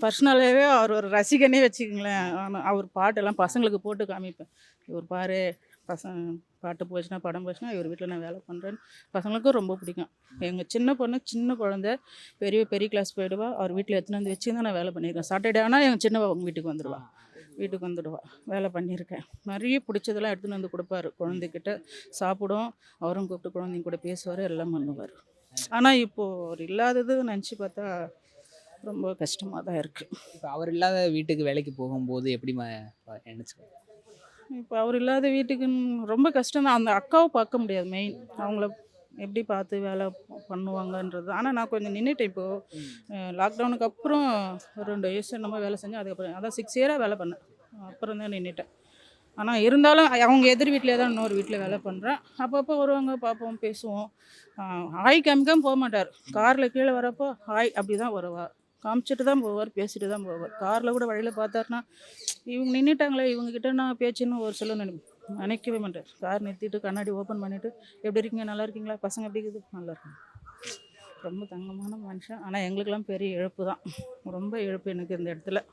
பர்சனலாகவே அவர் ஒரு ரசிகனே வச்சுக்கங்களேன். ஆனா அவர் பாட்டெல்லாம் பசங்களுக்கு போட்டு காமிப்பேன். இவர் பாரு பசங்க பாட்டு போச்சுன்னா, படம் போச்சுன்னா, இவர் வீட்ல நான் வேலை பண்ணுறேன்னு பசங்களுக்கும் ரொம்ப பிடிக்கும். எங்க சின்ன பொண்ணு சின்ன குழந்தை பெரிய பெரிய கிளாஸ் போயிடுவா. அவர் வீட்ல எடுத்துன்னு வந்து வச்சு தான் நான் வேலை பண்ணியிருக்கேன். சாட்டர்டே ஆனா எங்க சின்னவ அவங்க வீட்டுக்கு வந்துடுவா. வீட்டுக்கு வந்துடுவா. வேலை பண்ணியிருக்கேன். நிறைய பிடிச்சதெல்லாம் எடுத்துன்னு வந்து குடுப்பாரு. குழந்தைகிட்ட சாப்பிடும். அவரும் கூப்பிட்டு குழந்தைங்க கூட பேசுவாரு. எல்லாம் பண்ணுவாரு. ஆனா இப்போ அவர் இல்லாதது நெனச்சு பார்த்தா ரொம்ப கஷ்டமா தான் இருக்கு. இப்ப அவர் இல்லாத வீட்டுக்கு வேலைக்கு போகும்போது எப்படி நினைச்சுக்க இப்போ அவர் இல்லாத வீட்டுக்குன்னு ரொம்ப கஷ்டம் தான். அந்த அக்காவ பார்க்க முடியாது மெயின். அவங்கள எப்படி பார்த்து வேலை பண்ணுவாங்கன்றது. ஆனா நான் கொஞ்சம் நின்னுட்டேன் இப்போ. லாக்டவுனுக்கு அப்புறம் ஒரு 2 வயசு என்னமோ வேலை செஞ்சேன். அதுக்கப்புறம் அதான் 6 இயரா வேலை பண்ணேன். அப்புறம் தான் நின்னுட்டேன். ஆனா இருந்தாலும் அவங்க எதிர் வீட்லயே தான் இன்னொரு வீட்ல வேலை பண்றேன். அப்பப்போ வருவாங்க, பார்ப்போம், பேசுவோம். அ ஹாய் காமிக்காம போமாட்டாரு. கார்ல கீழ வரப்போ ஹாய் அப்படி தான் வருவா. காமிச்சுட்டு தான் போவார், பேசிட்டு தான் போவார். கார்ல கூட வழியில பார்த்தாருன்னா, இவங்க நின்னுட்டாங்களே இவங்க கிட்ட நான் பேச்சுன்னு ஒரு சிலர் நினைக்கவே மாட்டார். கார் நிறுத்திட்டு கண்ணாடி ஓப்பன் பண்ணிட்டு, "எப்படி இருக்கீங்க? நல்லா இருக்கீங்களா? பசங்க எப்படி இருக்குது?" "நல்லா இருக்காங்க." ரொம்ப தங்கமான மனுஷன். ஆனா எங்களுக்கெல்லாம் பெரிய இழப்பு தான். ரொம்ப இழப்பு எனக்கு இந்த இடத்துல.